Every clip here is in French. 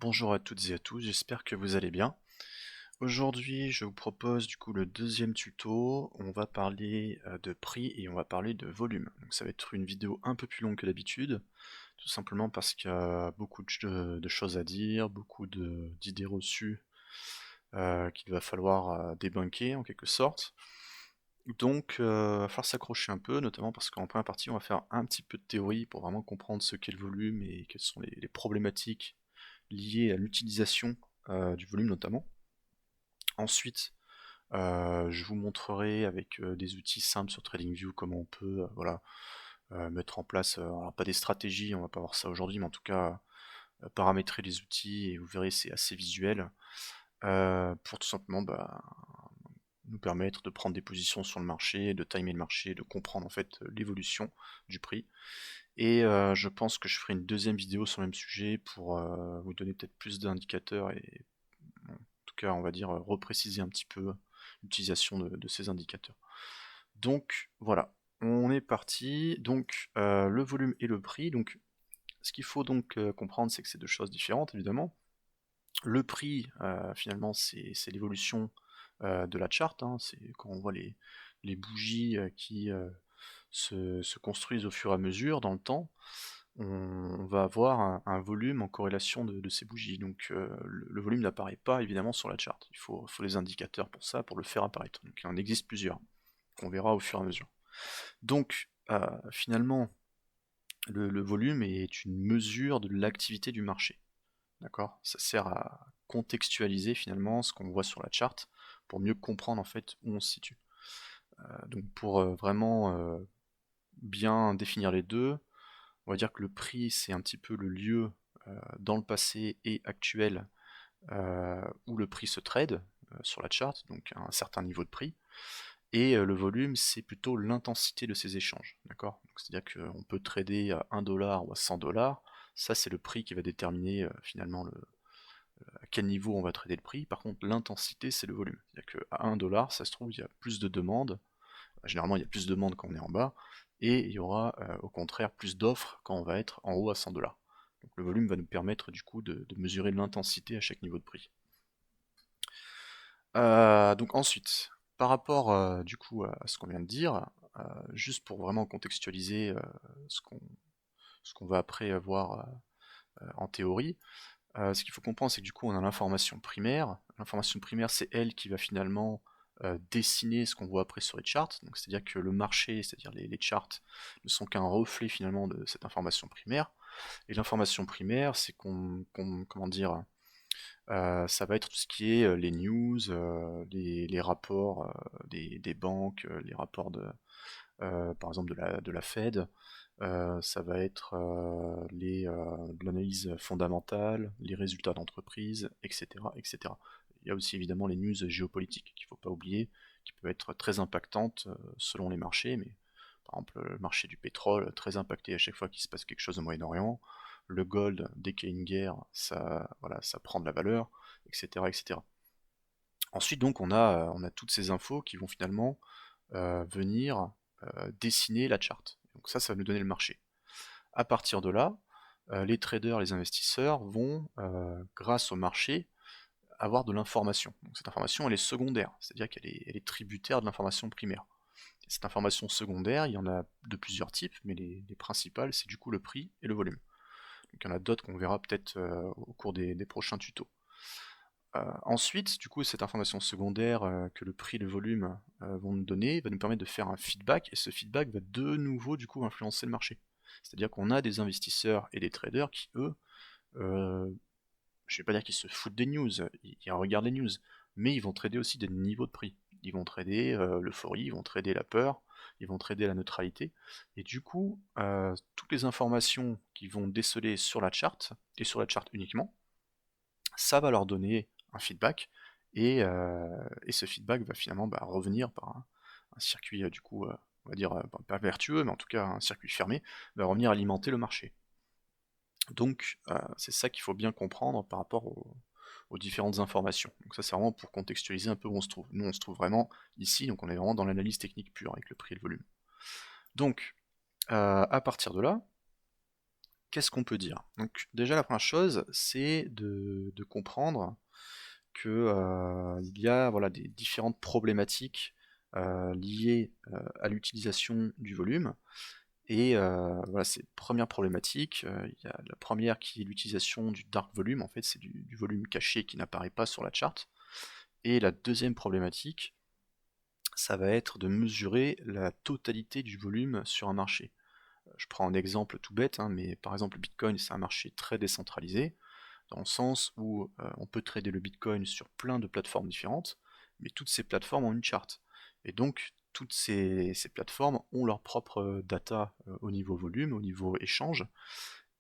Bonjour à toutes et à tous, j'espère que vous allez bien. Aujourd'hui, je vous propose du coup le deuxième tuto. On va parler de prix et on va parler de volume. Donc ça va être une vidéo un peu plus longue que d'habitude, tout simplement parce qu'il y a beaucoup de choses à dire, beaucoup d'idées reçues qu'il va falloir débunker en quelque sorte. Donc, il va falloir s'accrocher un peu, notamment parce qu'en première partie, on va faire un petit peu de théorie pour vraiment comprendre ce qu'est le volume et quelles sont les problématiques liées à l'utilisation du volume notamment. Ensuite, je vous montrerai avec des outils simples sur TradingView comment on peut voilà, mettre en place, alors pas des stratégies, on va pas voir ça aujourd'hui, mais en tout cas paramétrer les outils et vous verrez c'est assez visuel pour tout simplement nous permettre de prendre des positions sur le marché, de timer le marché, de comprendre en fait l'évolution du prix. Et je pense que je ferai une deuxième vidéo sur le même sujet pour vous donner peut-être plus d'indicateurs et en tout cas on va dire repréciser un petit peu l'utilisation de ces indicateurs. Donc voilà, on est parti. Donc le volume et le prix. Donc ce qu'il faut donc comprendre, c'est que c'est deux choses différentes évidemment. Le prix, finalement, c'est l'évolution de la charte, hein. C'est quand on voit les bougies qui se construisent au fur et à mesure dans le temps, on va avoir un volume en corrélation de ces bougies. Donc le volume n'apparaît pas évidemment sur la charte. Il faut les indicateurs pour ça, pour le faire apparaître. Donc il en existe plusieurs, qu'on verra au fur et à mesure. Donc finalement, le volume est une mesure de l'activité du marché. D'accord? Ça sert à contextualiser finalement ce qu'on voit sur la charte pour mieux comprendre en fait où on se situe. Donc pour vraiment bien définir les deux, on va dire que le prix c'est un petit peu le lieu dans le passé et actuel où le prix se trade sur la charte, donc à un certain niveau de prix. Et le volume, c'est plutôt l'intensité de ces échanges, d'accord? C'est-à-dire qu'on peut trader à 1 dollar ou à 100 dollars, ça c'est le prix qui va déterminer finalement à quel niveau on va trader le prix. Par contre, l'intensité, c'est le volume. C'est-à-dire qu'à 1 dollar, ça se trouve, il y a plus de demandes. Généralement, il y a plus de demandes quand on est en bas, et il y aura au contraire plus d'offres quand on va être en haut à 100 dollars. Donc le volume va nous permettre du coup de mesurer l'intensité à chaque niveau de prix. Donc ensuite, par rapport du coup à ce qu'on vient de dire, juste pour vraiment contextualiser ce qu'on ce qu'on va après voir en théorie, ce qu'il faut comprendre, c'est que du coup, on a l'information primaire. L'information primaire, c'est elle qui va finalement dessiner ce qu'on voit après sur les charts. Donc, c'est-à-dire que le marché, c'est-à-dire les charts, ne sont qu'un reflet finalement de cette information primaire. Et l'information primaire, c'est comment dire, ça va être tout ce qui est les news, les rapports des banques, les rapports par exemple de la Fed. Ça va être de l'analyse fondamentale, les résultats d'entreprise, etc., etc. Il y a aussi évidemment les news géopolitiques qu'il ne faut pas oublier, qui peuvent être très impactantes selon les marchés, mais par exemple le marché du pétrole, très impacté à chaque fois qu'il se passe quelque chose au Moyen-Orient, le gold, dès qu'il y a une guerre, ça, voilà, ça prend de la valeur, etc., etc. Ensuite donc on a toutes ces infos qui vont finalement venir dessiner la charte. Donc ça va nous donner le marché. À partir de là, les traders, les investisseurs vont, grâce au marché, avoir de l'information. Donc cette information, elle est secondaire, c'est-à-dire elle est tributaire de l'information primaire. Et cette information secondaire, il y en a de plusieurs types, mais les principales, c'est du coup le prix et le volume. Donc il y en a d'autres qu'on verra peut-être au cours des prochains tutos. Ensuite, du coup, cette information secondaire que le prix et le volume vont nous donner va nous permettre de faire un feedback, et ce feedback va de nouveau du coup influencer le marché. C'est-à-dire qu'on a des investisseurs et des traders qui, eux, euh, je vais pas dire qu'ils se foutent des news, ils regardent les news, mais ils vont trader aussi des niveaux de prix. Ils vont trader l'euphorie, ils vont trader la peur, ils vont trader la neutralité, et du coup, toutes les informations qu'ils vont déceler sur la charte, et sur la charte uniquement, ça va leur donner un feedback, et ce feedback va finalement revenir par un circuit du coup, on va dire, pas vertueux, mais en tout cas un circuit fermé, va revenir alimenter le marché. Donc c'est ça qu'il faut bien comprendre par rapport aux différentes informations. Donc ça c'est vraiment pour contextualiser un peu où on se trouve. Nous on se trouve vraiment ici, donc on est vraiment dans l'analyse technique pure avec le prix et le volume. Donc à partir de là, qu'est-ce qu'on peut dire? Donc déjà la première chose, c'est de comprendre que il y a voilà, des différentes problématiques liées à l'utilisation du volume. Et voilà, ces premières problématiques, il y a la première qui est l'utilisation du dark volume, en fait c'est du volume caché qui n'apparaît pas sur la charte. Et la deuxième problématique, ça va être de mesurer la totalité du volume sur un marché. Je prends un exemple tout bête, hein, mais par exemple le Bitcoin c'est un marché très décentralisé, dans le sens où on peut trader le Bitcoin sur plein de plateformes différentes, mais toutes ces plateformes ont une charte. Et donc toutes ces plateformes ont leur propre data au niveau volume, au niveau échange,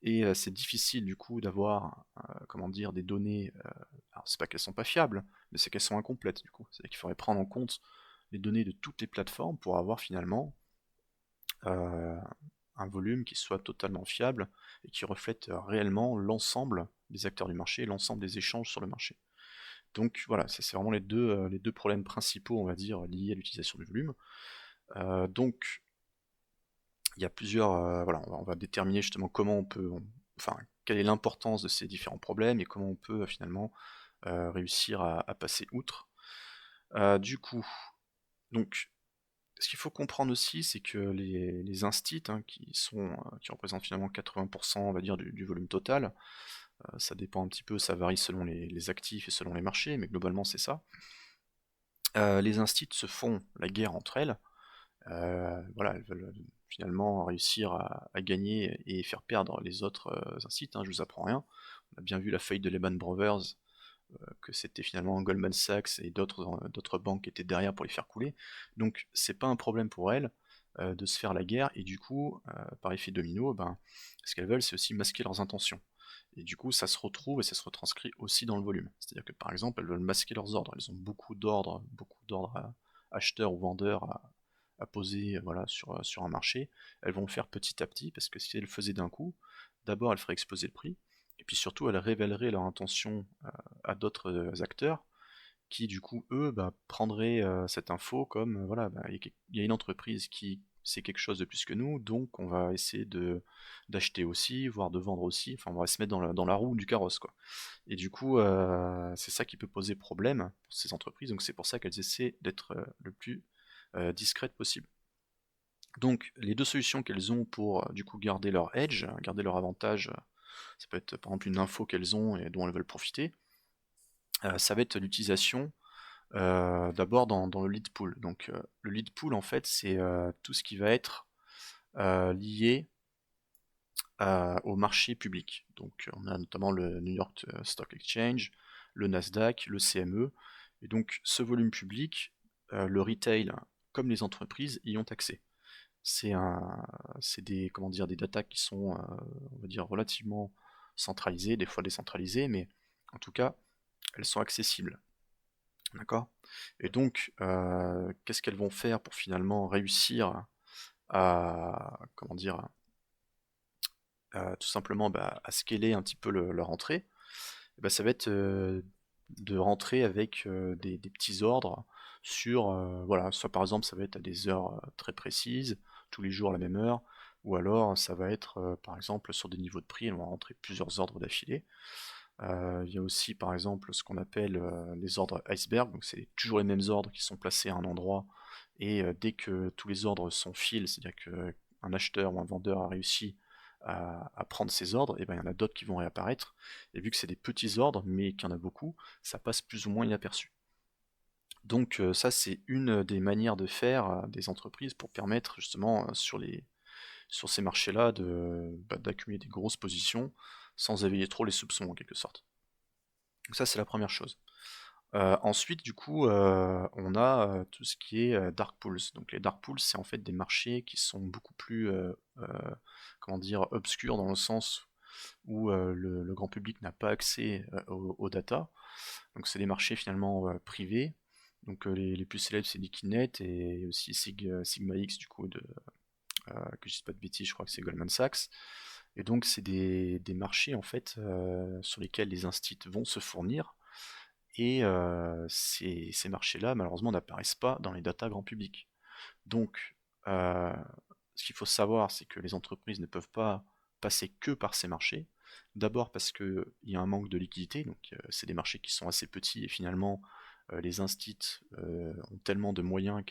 et c'est difficile du coup d'avoir comment dire, des données, alors c'est pas qu'elles sont pas fiables, mais c'est qu'elles sont incomplètes du coup. C'est-à-dire qu'il faudrait prendre en compte les données de toutes les plateformes pour avoir finalement euh, un volume qui soit totalement fiable et qui reflète réellement l'ensemble des acteurs du marché, l'ensemble des échanges sur le marché. Donc voilà, ça c'est vraiment les deux problèmes principaux, on va dire, liés à l'utilisation du volume. Donc il y a plusieurs, voilà, on va déterminer justement comment enfin, quelle est l'importance de ces différents problèmes et comment on peut finalement réussir à passer outre. Du coup, donc ce qu'il faut comprendre aussi, c'est que les instits, hein, qui représentent finalement 80%, on va dire, du volume total, ça dépend un petit peu, ça varie selon les actifs et selon les marchés, mais globalement c'est ça. Les instits se font la guerre entre elles. Voilà, elles veulent finalement réussir à gagner et faire perdre les autres instits, hein, je vous apprends rien. On a bien vu la faillite de Lehman Brothers, que c'était finalement Goldman Sachs et d'autres banques qui étaient derrière pour les faire couler. Donc c'est pas un problème pour elles de se faire la guerre, et du coup, par effet domino, ben, ce qu'elles veulent, c'est aussi masquer leurs intentions. Et du coup, ça se retrouve et ça se retranscrit aussi dans le volume. C'est-à-dire que par exemple, elles veulent masquer leurs ordres. Elles ont beaucoup d'ordres acheteurs ou vendeurs à poser voilà, sur un marché. Elles vont le faire petit à petit, parce que si elles le faisaient d'un coup, d'abord elles feraient exploser le prix, et puis surtout elles révéleraient leur intention à d'autres acteurs qui du coup eux bah, prendraient cette info comme voilà, bah, il y a une entreprise qui sait quelque chose de plus que nous, donc on va essayer d'acheter aussi, voire de vendre aussi, enfin on va se mettre dans la roue du carrosse quoi. Et du coup c'est ça qui peut poser problème pour ces entreprises, donc c'est pour ça qu'elles essaient d'être le plus discrètes possible. Donc les deux solutions qu'elles ont pour du coup garder leur edge, garder leur avantage, ça peut être par exemple une info qu'elles ont et dont elles veulent profiter, ça va être l'utilisation d'abord dans le lead pool. Donc le lead pool en fait c'est tout ce qui va être lié au marché public. Donc on a notamment le New York Stock Exchange, le Nasdaq, le CME. Et donc ce volume public, le retail comme les entreprises y ont accès. C'est des, comment dire, des datas qui sont, on va dire, relativement centralisées, des fois décentralisées, mais en tout cas, elles sont accessibles. D'accord? Et donc, qu'est-ce qu'elles vont faire pour finalement réussir à, comment dire, tout simplement bah, à scaler un petit peu leur entrée? Eh ben, ça va être de rentrer avec des petits ordres sur, voilà, soit par exemple ça va être à des heures très précises, tous les jours à la même heure, ou alors ça va être par exemple sur des niveaux de prix, elles vont rentrer plusieurs ordres d'affilée. Il y a aussi par exemple ce qu'on appelle les ordres iceberg, donc c'est toujours les mêmes ordres qui sont placés à un endroit, et dès que tous les ordres sont filled, c'est-à-dire qu'un acheteur ou un vendeur a réussi à prendre ces ordres, et ben il y en a d'autres qui vont réapparaître, et vu que c'est des petits ordres, mais qu'il y en a beaucoup, ça passe plus ou moins inaperçu. Donc ça c'est une des manières de faire des entreprises pour permettre justement sur ces marchés-là d'accumuler des grosses positions sans éveiller trop les soupçons en quelque sorte. Donc ça c'est la première chose. Ensuite, du coup, on a tout ce qui est dark pools. Donc les dark pools, c'est en fait des marchés qui sont beaucoup plus, comment dire, obscurs dans le sens où le grand public n'a pas accès aux data. Donc c'est des marchés finalement privés. Donc les plus célèbres, c'est Liquidnet et aussi Sigma X, du coup, que je dis pas de bêtises, je crois que c'est Goldman Sachs. Et donc c'est des marchés en fait sur lesquels les instituts vont se fournir, et ces marchés-là, malheureusement, n'apparaissent pas dans les datas grand public. Donc, ce qu'il faut savoir, c'est que les entreprises ne peuvent pas passer que par ces marchés. D'abord parce qu'il y a un manque de liquidité, donc c'est des marchés qui sont assez petits et finalement les instits ont tellement de moyens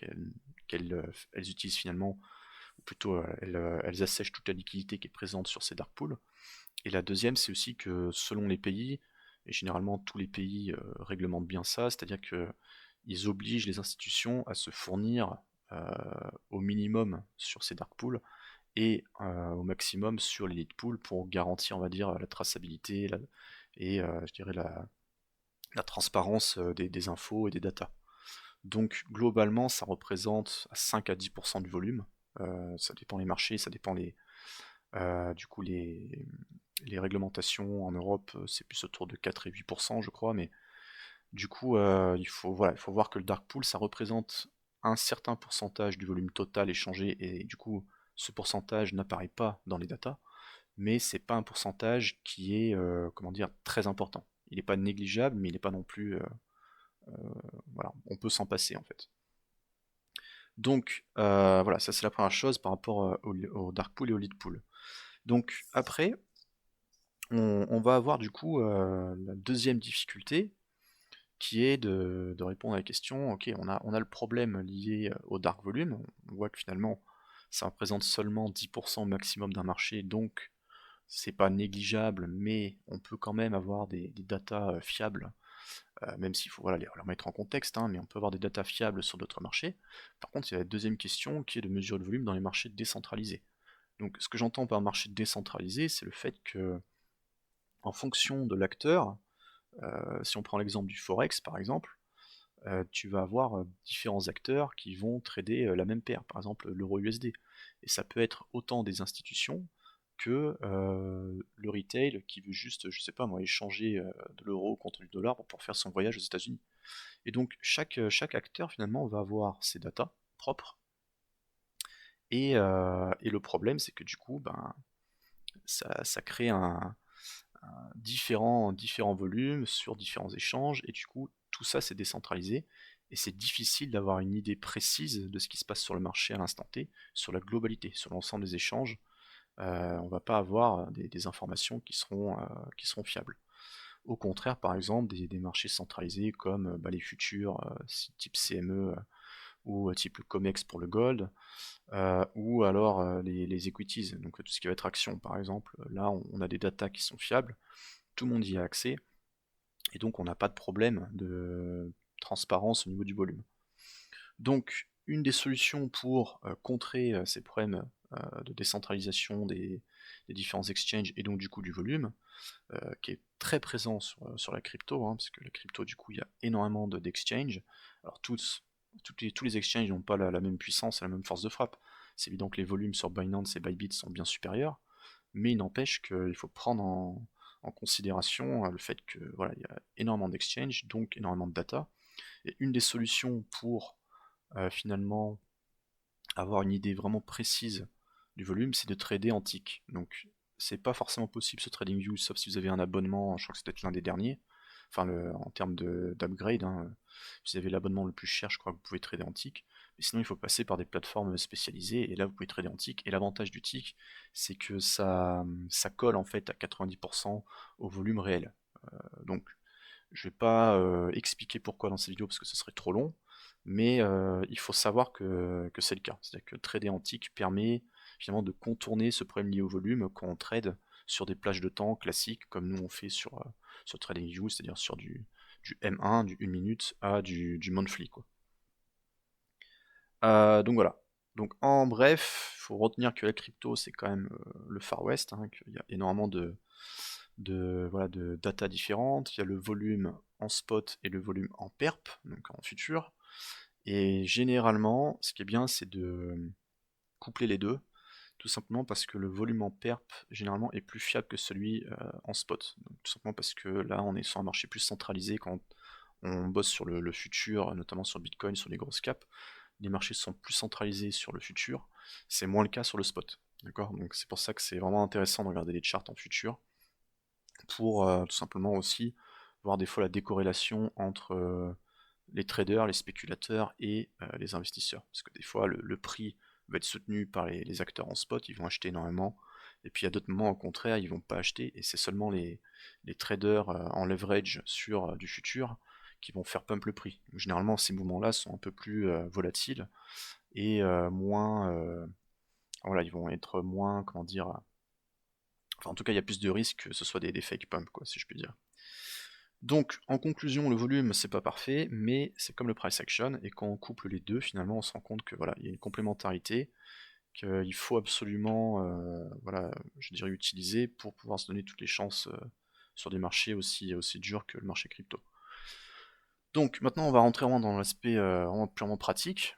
qu'elles utilisent finalement, ou plutôt elles assèchent toute la liquidité qui est présente sur ces dark pools. Et la deuxième, c'est aussi que selon les pays, et généralement tous les pays réglementent bien ça, c'est-à-dire qu'ils obligent les institutions à se fournir au minimum sur ces dark pools et au maximum sur les lead pools pour garantir, on va dire, la traçabilité et je dirais la transparence des infos et des datas. Donc globalement, ça représente 5 à 10% du volume. Ça dépend les marchés, ça dépend du coup les réglementations en Europe, c'est plus autour de 4 et 8%, je crois, mais du coup, il faut voir que le dark pool, ça représente un certain pourcentage du volume total échangé, et du coup, ce pourcentage n'apparaît pas dans les datas, mais c'est pas un pourcentage qui est, comment dire, très important. Il n'est pas négligeable, mais il n'est pas non plus, voilà, on peut s'en passer en fait. Donc voilà, ça c'est la première chose par rapport au dark pool et au lead pool. Donc après, on va avoir du coup la deuxième difficulté qui est de répondre à la question, ok, on a le problème lié au dark volume, on voit que finalement ça représente seulement 10% au maximum d'un marché, donc c'est pas négligeable, mais on peut quand même avoir des datas fiables, même s'il faut voilà, les remettre en contexte, hein, mais on peut avoir des datas fiables sur d'autres marchés. Par contre, il y a la deuxième question qui est de mesurer le volume dans les marchés décentralisés. Donc ce que j'entends par marché décentralisé, c'est le fait que en fonction de l'acteur, si on prend l'exemple du Forex par exemple, tu vas avoir différents acteurs qui vont trader la même paire, par exemple l'euro USD. Et ça peut être autant des institutions que le retail qui veut juste, je sais pas moi, échanger de l'euro contre du dollar pour faire son voyage aux États-Unis. Et donc chaque acteur finalement va avoir ses datas propres. Et le problème c'est que du coup, ben, ça crée différents volumes sur différents échanges, et du coup, tout ça c'est décentralisé, et c'est difficile d'avoir une idée précise de ce qui se passe sur le marché à l'instant T, sur la globalité, sur l'ensemble des échanges. On va pas avoir des informations qui seront fiables. Au contraire, par exemple, des marchés centralisés comme bah, les futurs, type CME ou type le COMEX pour le gold, ou alors les equities, donc tout ce qui va être action par exemple. Là, on a des datas qui sont fiables, tout le monde y a accès, et donc on n'a pas de problème de transparence au niveau du volume. Donc une des solutions pour contrer ces problèmes de décentralisation des différents exchanges et donc du coup du volume, qui est très présent sur la crypto, hein, parce que la crypto du coup il y a énormément d'exchanges. Alors tous les exchanges n'ont pas la même puissance et la même force de frappe. C'est évident que les volumes sur Binance et Bybit sont bien supérieurs, mais il n'empêche qu'il faut prendre en considération le fait que voilà, il y a énormément d'exchanges, donc énormément de data. Et une des solutions pour finalement avoir une idée vraiment précise du volume, c'est de trader en tick. Donc c'est pas forcément possible ce TradingView, sauf si vous avez un abonnement, je crois que c'est peut-être l'un des derniers, enfin en termes d'upgrade, hein, si vous avez l'abonnement le plus cher, je crois que vous pouvez trader en tick, mais sinon il faut passer par des plateformes spécialisées, et là vous pouvez trader en tick, et l'avantage du tick, c'est que ça colle en fait à 90% au volume réel. Donc je vais pas expliquer pourquoi dans cette vidéo parce que ce serait trop long, mais il faut savoir que c'est le cas. C'est-à-dire que trader en tick permet finalement de contourner ce problème lié au volume quand on trade sur des plages de temps classiques comme nous on fait sur TradingView, c'est-à-dire sur du M1, du 1 minute à du monthly, quoi. Donc voilà. Donc en bref, il faut retenir que la crypto c'est quand même le Far West, hein, qu'il y a énormément voilà, de data différentes. Il y a le volume en spot et le volume en perp, donc en futur. Et généralement, ce qui est bien, c'est de coupler les deux, tout simplement parce que le volume en perp, généralement, est plus fiable que celui en spot. Donc, tout simplement parce que là, on est sur un marché plus centralisé quand on bosse sur le futur, notamment sur Bitcoin, sur les grosses caps. Les marchés sont plus centralisés sur le futur, c'est moins le cas sur le spot. D'accord. Donc c'est pour ça que c'est vraiment intéressant de regarder les charts en futur, pour tout simplement aussi voir des fois la décorrélation entre les traders, les spéculateurs et les investisseurs. Parce que des fois, le prix va être soutenu par les acteurs en spot, ils vont acheter énormément, et puis à d'autres moments au contraire ils vont pas acheter, et c'est seulement les traders en leverage sur du futur qui vont faire pump le prix. Donc, généralement ces mouvements-là sont un peu plus volatiles et moins, voilà, ils vont être moins, comment dire, enfin en tout cas il y a plus de risques que ce soit des fake pumps, quoi, si je puis dire. Donc, en conclusion, le volume, c'est pas parfait, mais c'est comme le price action, et quand on couple les deux, finalement, on se rend compte que voilà, il y a une complémentarité qu'il faut absolument, voilà, je dirais utiliser pour pouvoir se donner toutes les chances sur des marchés aussi durs que le marché crypto. Donc, maintenant, on va rentrer vraiment dans l'aspect vraiment purement pratique.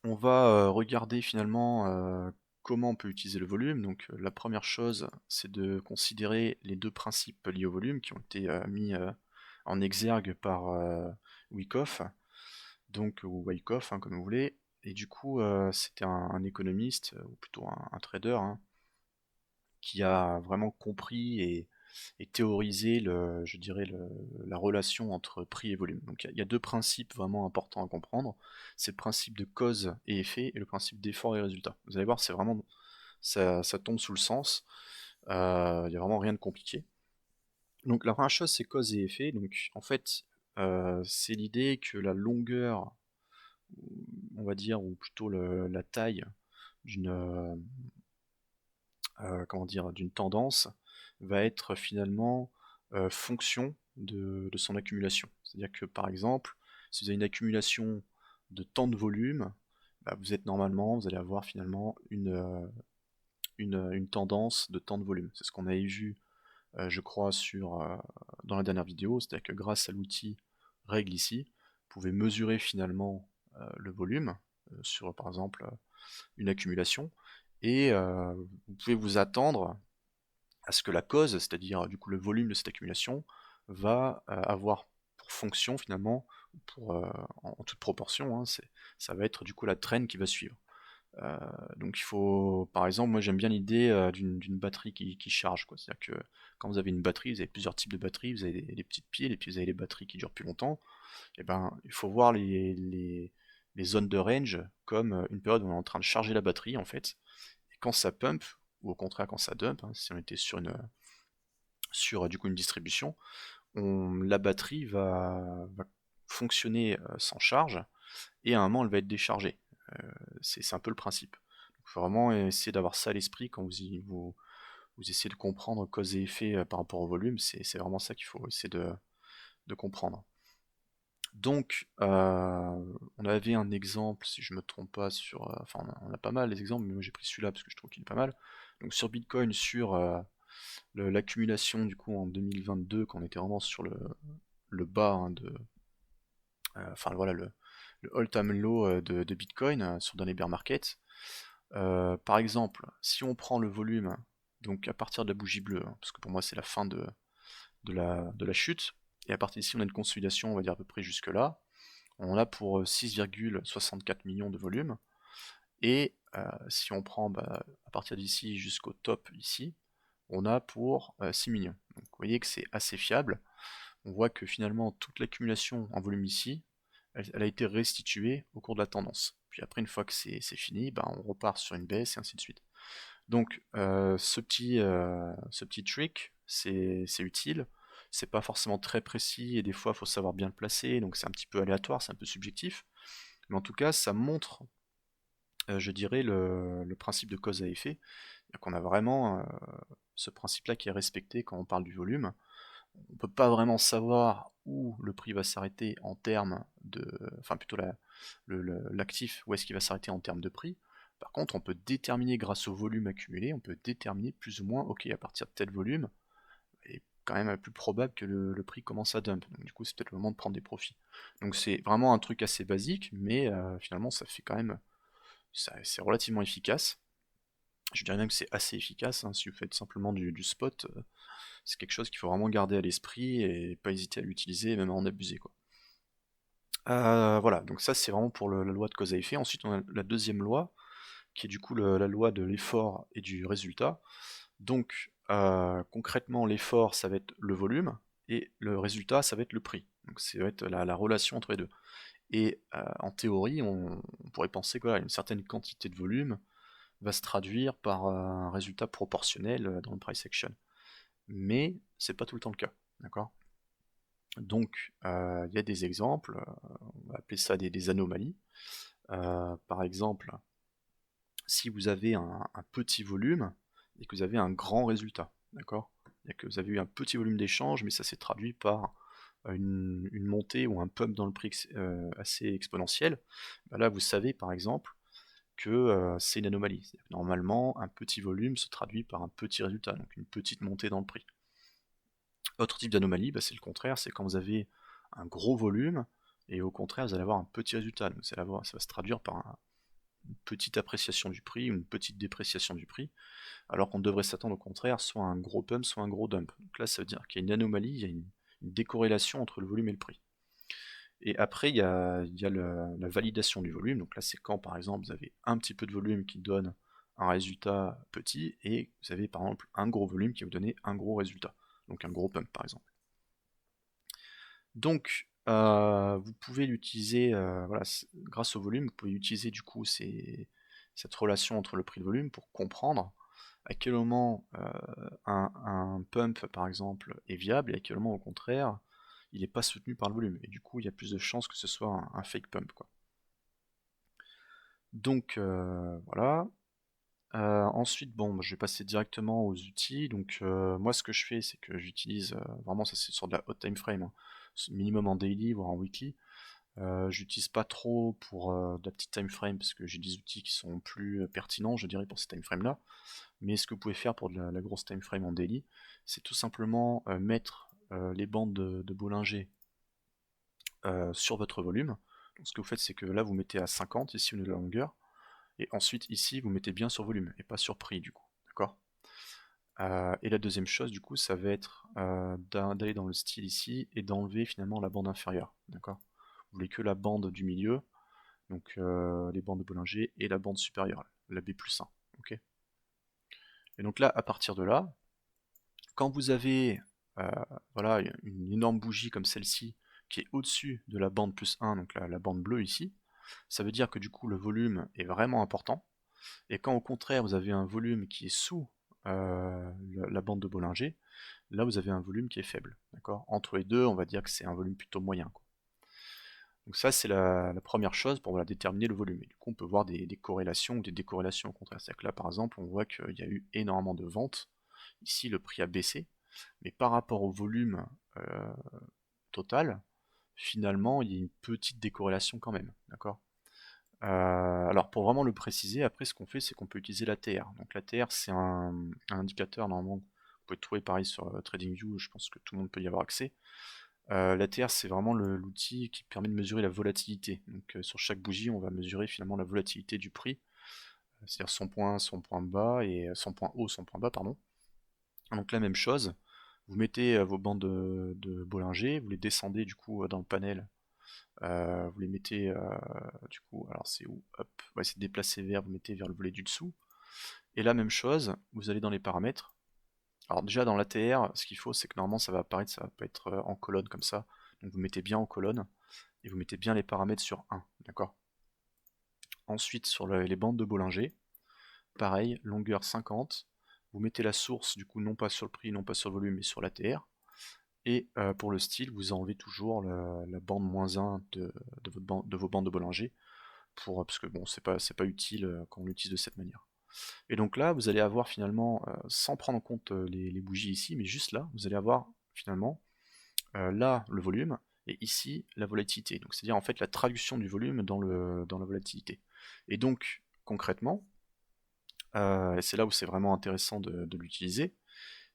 On va regarder finalement comment on peut utiliser le volume. Donc la première chose, c'est de considérer les deux principes liés au volume qui ont été mis en exergue par Wyckoff, donc ou Wyckoff, hein, comme vous voulez. Et du coup, c'était un économiste, ou plutôt un trader, hein, qui a vraiment compris et théorisé je dirais la relation entre prix et volume. Donc il y a deux principes vraiment importants à comprendre. C'est le principe de cause et effet et le principe d'effort et résultat. Vous allez voir, c'est vraiment ça tombe sous le sens. Il n'y a vraiment rien de compliqué. Donc la première chose, c'est cause et effet. Donc en fait, c'est l'idée que la longueur, on va dire, ou plutôt la taille d'une comment dire, d'une tendance va être finalement fonction de son accumulation. C'est-à-dire que par exemple, si vous avez une accumulation de tant de volume, bah, vous allez avoir finalement une tendance de tant de volume. C'est ce qu'on avait vu, je crois, dans la dernière vidéo, c'est-à-dire que grâce à l'outil règle ici, vous pouvez mesurer finalement le volume sur par exemple une accumulation, et vous pouvez vous attendre à ce que la cause, c'est-à-dire du coup le volume de cette accumulation, va avoir pour fonction finalement, en toute proportion, hein, ça va être du coup la traîne qui va suivre. Euh, donc il faut, par exemple, moi j'aime bien l'idée d'une batterie qui charge, quoi. C'est-à-dire que quand vous avez une batterie, vous avez plusieurs types de batteries, vous avez des petites piles et puis vous avez les batteries qui durent plus longtemps. Et ben il faut voir les zones de range comme une période où on est en train de charger la batterie en fait, et quand ça pump, ou au contraire quand ça dump, hein, si on était sur du coup une distribution, la batterie va fonctionner sans charge, et à un moment elle va être déchargée. C'est un peu le principe. Il faut vraiment essayer d'avoir ça à l'esprit quand vous essayez de comprendre cause et effet par rapport au volume, c'est vraiment ça qu'il faut essayer de comprendre. Donc, on avait un exemple, si je me trompe pas, enfin on a pas mal les exemples, mais moi j'ai pris celui-là parce que je trouve qu'il est pas mal. Donc sur Bitcoin, sur l'accumulation du coup en 2022, quand on était vraiment sur le bas, hein, enfin voilà, le all-time low de Bitcoin sur dans les bear markets. Par exemple, si on prend le volume, donc à partir de la bougie bleue, hein, parce que pour moi c'est la fin de la chute, et à partir d'ici on a une consolidation, on va dire à peu près jusque là, on a pour 6,64 millions de volume, et si on prend à partir d'ici jusqu'au top ici, on a pour 6 millions. Donc vous voyez que c'est assez fiable. On voit que finalement toute l'accumulation en volume ici, elle a été restituée au cours de la tendance. Puis après, une fois que c'est fini, on repart sur une baisse et ainsi de suite. Donc ce petit trick, c'est utile. C'est pas forcément très précis et des fois il faut savoir bien le placer, donc c'est un petit peu aléatoire, c'est un peu subjectif. Mais en tout cas, ça montre, je dirais, le principe de cause à effet. Qu'on a vraiment ce principe-là qui est respecté quand on parle du volume. On ne peut pas vraiment savoir où le prix va s'arrêter en termes de, enfin plutôt l'actif, où est-ce qu'il va s'arrêter en termes de prix. Par contre, on peut déterminer grâce au volume accumulé, on peut déterminer plus ou moins, ok, à partir de tel volume, il est quand même plus probable que le prix commence à dump. Donc du coup, c'est peut-être le moment de prendre des profits. Donc c'est vraiment un truc assez basique, mais finalement, ça fait quand même, c'est relativement efficace. Je dirais même que c'est assez efficace, hein, si vous faites simplement du spot, c'est quelque chose qu'il faut vraiment garder à l'esprit et pas hésiter à l'utiliser et même à en abuser, quoi. Voilà, donc ça c'est vraiment pour la loi de cause à effet. Ensuite on a la deuxième loi, qui est du coup la loi de l'effort et du résultat. Donc concrètement l'effort ça va être le volume, et le résultat ça va être le prix. Donc ça va être la relation entre les deux. Et en théorie on pourrait penser que voilà, une certaine quantité de volume va se traduire par un résultat proportionnel dans le price action. Mais c'est pas tout le temps le cas, d'accord? Donc il y a des exemples, on va appeler ça des anomalies. Par exemple, si vous avez un petit volume et que vous avez un grand résultat, d'accord? C'est-à-dire que vous avez eu un petit volume d'échange, mais ça s'est traduit par une montée ou un pump dans le prix assez exponentiel. Bah là, vous savez par exemple que c'est une anomalie. C'est-à-dire que normalement, un petit volume se traduit par un petit résultat, donc une petite montée dans le prix. Autre type d'anomalie, bah, c'est le contraire, c'est quand vous avez un gros volume et au contraire, vous allez avoir un petit résultat. Donc ça va se traduire par une petite appréciation du prix ou une petite dépréciation du prix, alors qu'on devrait s'attendre au contraire, soit à un gros pump, soit un gros dump. Donc là, ça veut dire qu'il y a une anomalie, il y a une décorrélation entre le volume et le prix. Et après, il y a la validation du volume. Donc là, c'est quand, par exemple, vous avez un petit peu de volume qui donne un résultat petit, et vous avez, par exemple, un gros volume qui va vous donner un gros résultat. Donc un gros pump, par exemple. Donc, vous pouvez l'utiliser, voilà, grâce au volume, vous pouvez utiliser du coup cette relation entre le prix et le volume pour comprendre à quel moment un pump, par exemple, est viable et à quel moment, au contraire, il n'est pas soutenu par le volume. Et du coup, il y a plus de chances que ce soit un fake pump, quoi. Donc, voilà. Ensuite, bon, je vais passer directement aux outils. Donc, moi, ce que je fais, c'est que j'utilise vraiment, ça c'est sur de la hot time frame, hein, minimum en daily, voire en weekly. J'utilise pas trop pour de la petite time frame parce que j'ai des outils qui sont plus pertinents, je dirais, pour ces time frames là. Mais ce que vous pouvez faire pour de la grosse time frame en daily, c'est tout simplement mettre les bandes de Bollinger sur votre volume. Donc, ce que vous faites, c'est que là, vous mettez à 50, ici, on est de la longueur. Et ensuite, ici, vous mettez bien sur volume et pas sur prix, du coup. D'accord? Et la deuxième chose, du coup, ça va être d'aller dans le style ici et d'enlever finalement la bande inférieure. D'accord? Vous voulez que la bande du milieu, donc les bandes de Bollinger, et la bande supérieure, la B+1. Ok? Et donc là, à partir de là, quand vous avez voilà, une énorme bougie comme celle-ci qui est au-dessus de la bande plus 1, donc la bande bleue ici, ça veut dire que du coup le volume est vraiment important. Et quand au contraire vous avez un volume qui est sous la bande de Bollinger, là vous avez un volume qui est faible. D'accord? Entre les deux, on va dire que c'est un volume plutôt moyen, quoi. Donc ça c'est la première chose pour voilà, déterminer le volume. Et du coup on peut voir des corrélations ou des décorrélations au contraire. C'est-à-dire que là par exemple on voit qu'il y a eu énormément de ventes. Ici le prix a baissé, mais par rapport au volume total, finalement il y a une petite décorrélation quand même. D'accord? Alors pour vraiment le préciser, après ce qu'on fait, c'est qu'on peut utiliser l'ATR. Donc l'ATR c'est un indicateur normalement, vous pouvez trouver pareil sur TradingView, je pense que tout le monde peut y avoir accès. L'ATR c'est vraiment l'outil qui permet de mesurer la volatilité. Donc sur chaque bougie, on va mesurer finalement la volatilité du prix, c'est-à-dire son point bas et son point haut, son point bas, pardon. Donc la même chose, vous mettez vos bandes de Bollinger, vous les descendez du coup dans le panel. Vous les mettez du coup, alors c'est où? Hop, on va essayer de déplacer vers, vous mettez vers le volet du dessous. Et la même chose, vous allez dans les paramètres. Alors déjà dans l'ATR, ce qu'il faut, c'est que normalement ça va apparaître, ça va pas être en colonne comme ça. Donc vous mettez bien en colonne et vous mettez bien les paramètres sur 1, d'accord? Ensuite sur les bandes de Bollinger, pareil, longueur 50. Vous mettez la source du coup non pas sur le prix, non pas sur le volume, mais sur l'ATR. Et pour le style, vous enlevez toujours la bande -1 de vos bandes de Bollinger, parce que bon, c'est pas utile quand on l'utilise de cette manière. Et donc là, vous allez avoir finalement, sans prendre en compte les bougies ici, mais juste là, vous allez avoir finalement là le volume, et ici la volatilité. Donc c'est-à-dire en fait la traduction du volume dans la volatilité. Et donc concrètement, et c'est là où c'est vraiment intéressant de l'utiliser,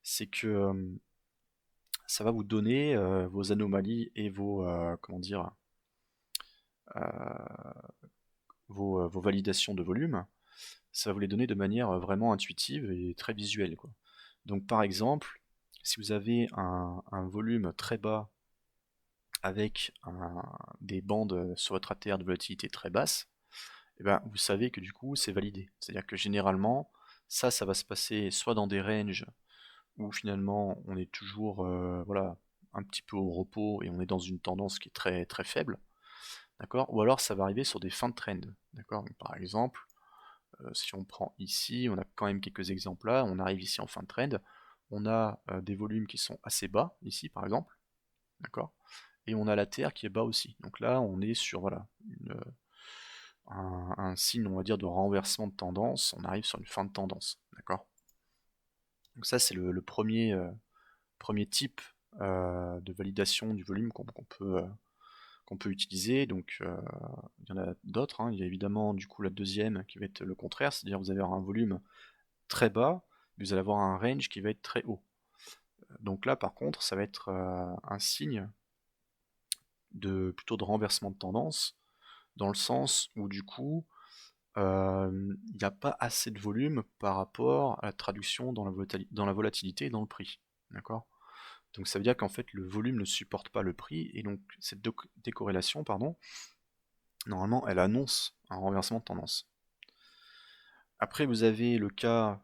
c'est que ça va vous donner vos anomalies et vos comment dire euh, vos validations de volume. Ça va vous les donner de manière vraiment intuitive et très visuelle, quoi. Donc par exemple, si vous avez un volume très bas avec des bandes sur votre ATR de volatilité très basse, et ben, vous savez que du coup c'est validé. C'est-à-dire que généralement, ça va se passer soit dans des ranges où finalement on est toujours voilà, un petit peu au repos et on est dans une tendance qui est très, très faible, d'accord? Ou alors ça va arriver sur des fins de trend, d'accord? Par exemple, si on prend ici, on a quand même quelques exemples là, on arrive ici en fin de trend, on a des volumes qui sont assez bas, ici par exemple, d'accord? Et on a la Terre qui est bas aussi. Donc là, on est sur voilà, un signe, on va dire, de renversement de tendance, on arrive sur une fin de tendance, d'accord? Donc ça, c'est le premier type de validation du volume qu'on peut utiliser. Donc il y en a d'autres, hein. Il y a évidemment du coup la deuxième qui va être le contraire, c'est-à-dire vous allez avoir un volume très bas, vous allez avoir un range qui va être très haut. Donc là par contre ça va être un signe plutôt de renversement de tendance, dans le sens où du coup il n'y a pas assez de volume par rapport à la traduction dans la volatilité et dans le prix. D'accord? Donc ça veut dire qu'en fait le volume ne supporte pas le prix, et donc cette décorrélation, pardon, normalement elle annonce un renversement de tendance. Après vous avez le cas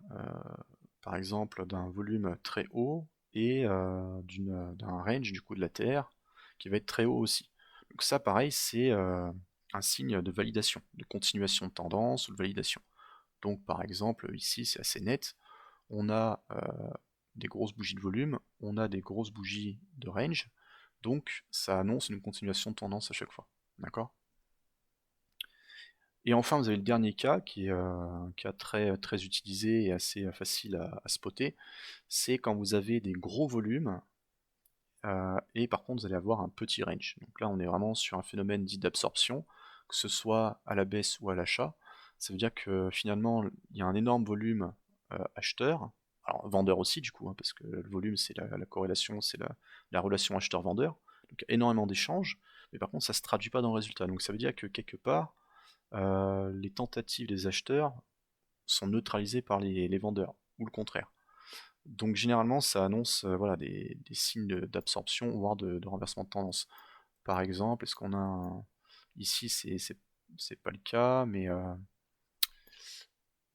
par exemple d'un volume très haut et d'un range du coup de la Terre qui va être très haut aussi. Donc ça pareil c'est un signe de validation, de continuation de tendance ou de validation. Donc par exemple ici c'est assez net, on a des grosses bougies de volume, on a des grosses bougies de range, donc ça annonce une continuation de tendance à chaque fois. D'accord? Et enfin, vous avez le dernier cas, qui est un cas très utilisé et assez facile à spotter, c'est quand vous avez des gros volumes, et par contre vous allez avoir un petit range. Donc là on est vraiment sur un phénomène dit d'absorption, que ce soit à la baisse ou à l'achat. Ça veut dire que finalement il y a un énorme volume acheteur, alors vendeur aussi du coup, hein, parce que le volume c'est la corrélation, c'est la relation acheteur-vendeur, donc énormément d'échanges, mais par contre ça se traduit pas dans le résultat. Donc ça veut dire que quelque part les tentatives des acheteurs sont neutralisées par les vendeurs, ou le contraire. Donc généralement, ça annonce voilà, des signes d'absorption, voire de renversement de tendance. Par exemple, est-ce qu'on a ici, c'est pas le cas, mais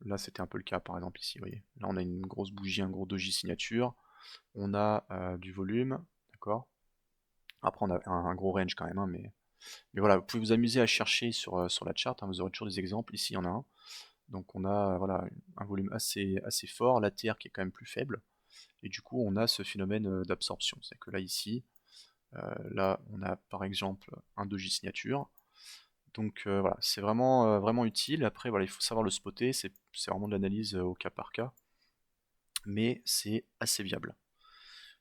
là c'était un peu le cas, par exemple ici, vous voyez. Là on a une grosse bougie, un gros doji signature, on a du volume, d'accord. Après on a un gros range quand même, hein, mais voilà, vous pouvez vous amuser à chercher sur la chart, hein, vous aurez toujours des exemples, ici il y en a un. Donc on a voilà, un volume assez fort, la Terre qui est quand même plus faible, et du coup on a ce phénomène d'absorption. C'est que là ici, là on a par exemple un doji signature. Donc voilà, c'est vraiment utile. Après voilà, il faut savoir le spotter, c'est vraiment de l'analyse au cas par cas, mais c'est assez viable.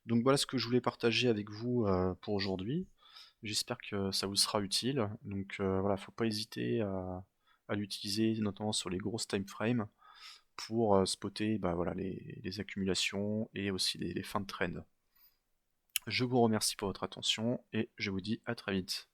Donc voilà ce que je voulais partager avec vous pour aujourd'hui. J'espère que ça vous sera utile. Donc voilà, faut pas hésiter à l'utiliser, notamment sur les grosses time frames, pour spotter bah, voilà, les accumulations et aussi les fins de trend. Je vous remercie pour votre attention et je vous dis à très vite.